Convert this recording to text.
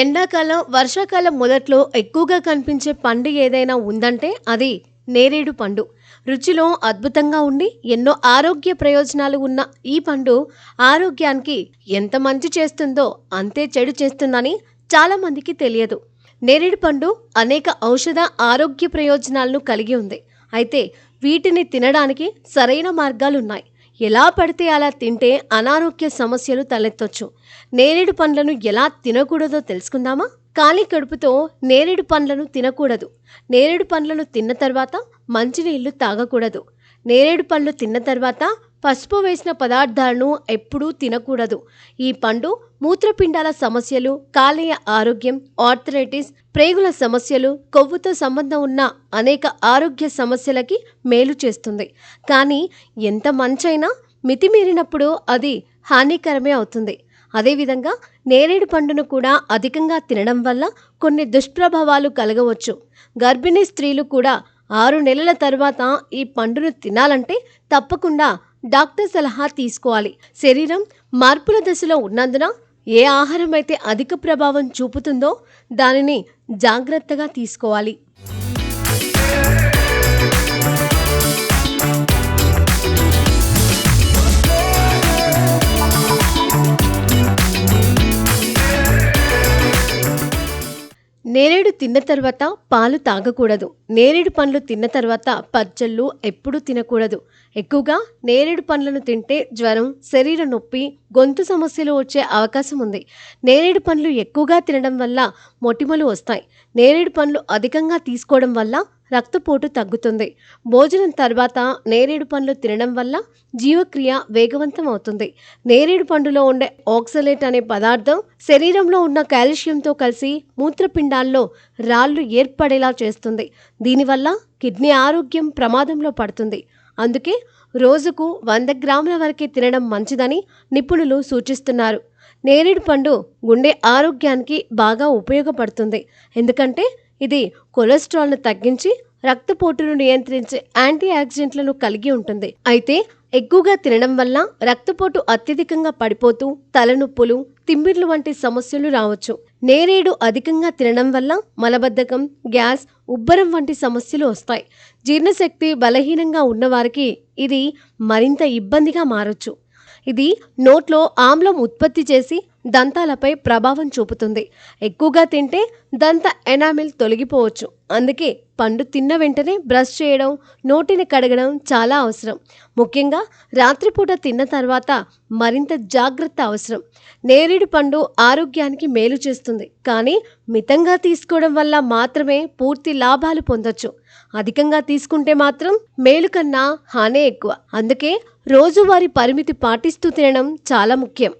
ఎండాకాలం, వర్షాకాలం మొదట్లో ఎక్కువగా కనిపించే పండు ఏదైనా ఉందంటే అది నేరేడు పండు. రుచిలో అద్భుతంగా ఉండి ఎన్నో ఆరోగ్య ప్రయోజనాలు ఉన్న ఈ పండు ఆరోగ్యానికి ఎంత మంచి చేస్తుందో అంతే చెడు చేస్తుందని చాలామందికి తెలియదు. నేరేడు పండు అనేక ఔషధ ఆరోగ్య ప్రయోజనాలను కలిగి ఉంది. అయితే వీటిని తినడానికి సరైన మార్గాలున్నాయి. ఎలా పడితే అలా తింటే అనారోగ్య సమస్యలు తలెత్తొచ్చు. నేరేడు పండ్లను ఎలా తినకూడదో తెలుసుకుందామా? ఖాళీ కడుపుతో నేరేడు పండ్లను తినకూడదు. నేరేడు పండ్లను తిన్న తర్వాత మంచినీళ్లు తాగకూడదు. నేరేడు పండ్లు తిన్న తర్వాత పసుపు వేసిన పదార్థాలను ఎప్పుడూ తినకూడదు. ఈ పండు మూత్రపిండాల సమస్యలు, కాలేయ ఆరోగ్యం, ఆర్థరైటిస్, ప్రేగుల సమస్యలు, కొవ్వుతో సంబంధం ఉన్న అనేక ఆరోగ్య సమస్యలకి మేలు చేస్తుంది. కానీ ఎంత మంచైనా మితిమీరినప్పుడు అది హానికరమే అవుతుంది. అదేవిధంగా నేరేడు పండును కూడా అధికంగా తినడం వల్ల కొన్ని దుష్ప్రభావాలు కలగవచ్చు. గర్భిణీ స్త్రీలు కూడా 6 నెలల తర్వాత ఈ పండును తినాలంటే తప్పకుండా డాక్టర్ సలహా తీసుకోవాలి. శరీరం మార్పుల దశలో ఉన్నందున ఏ ఆహారం అయితే అధిక ప్రభావం చూపుతుందో దానిని జాగ్రత్తగా తీసుకోవాలి. నేరేడు తిన్న తర్వాత పాలు తాగకూడదు. నేరేడు పండ్లు తిన్న తర్వాత పచ్చళ్ళు ఎప్పుడూ తినకూడదు. ఎక్కువగా నేరేడు పండ్లను తింటే జ్వరం, శరీర నొప్పి, గొంతు సమస్యలు వచ్చే అవకాశం ఉంది. నేరేడు పండ్లు ఎక్కువగా తినడం వల్ల మొటిమలు వస్తాయి. నేరేడు పండ్లు అధికంగా తీసుకోవడం వల్ల రక్తపోటు తగ్గుతుంది. భోజనం తర్వాత నేరేడు పండ్లు తినడం వల్ల జీవక్రియ వేగవంతం అవుతుంది. నేరేడు పండులో ఉండే ఆక్సలేట్ అనే పదార్థం శరీరంలో ఉన్న కాల్షియంతో కలిసి మూత్రపిండాల్లో రాళ్లు ఏర్పడేలా చేస్తుంది. దీనివల్ల కిడ్నీ ఆరోగ్యం ప్రమాదంలో పడుతుంది. అందుకే రోజుకు 100 గ్రాముల వరకే తినడం మంచిదని నిపుణులు సూచిస్తున్నారు. నేరేడు పండు గుండె ఆరోగ్యానికి బాగా ఉపయోగపడుతుంది. ఎందుకంటే ఇది కొలెస్ట్రాల్ను తగ్గించి రక్తపోటును నియంత్రించే యాంటీ ఆక్సిడెంట్లను కలిగి ఉంటుంది. అయితే ఎక్కువగా తినడం వల్ల రక్తపోటు అత్యధికంగా పడిపోతూ తలనొప్పులు, తిమ్మిర్లు వంటి సమస్యలు రావచ్చు. నేరేడు అధికంగా తినడం వల్ల మలబద్ధకం, గ్యాస్, ఉబ్బరం వంటి సమస్యలు వస్తాయి. జీర్ణశక్తి బలహీనంగా ఉన్నవారికి ఇది మరింత ఇబ్బందిగా మారొచ్చు. ఇది నోట్లో ఆమ్లం ఉత్పత్తి చేసి దంతాలపై ప్రభావం చూపుతుంది. ఎక్కువగా తింటే దంత ఎనామిల్ తొలగిపోవచ్చు. అందుకే పండు తిన్న వెంటనే బ్రష్ చేయడం, నోటిని కడగడం చాలా అవసరం. ముఖ్యంగా రాత్రిపూట తిన్న తర్వాత మరింత జాగ్రత్త అవసరం. నేరేడు పండు ఆరోగ్యానికి మేలు చేస్తుంది. కానీ మితంగా తీసుకోవడం వల్ల మాత్రమే పూర్తి లాభాలు పొందొచ్చు. అధికంగా తీసుకుంటే మాత్రం మేలు కన్నా హానే ఎక్కువ. అందుకే రోజువారీ పరిమితి పాటిస్తూ తినడం చాలా ముఖ్యం.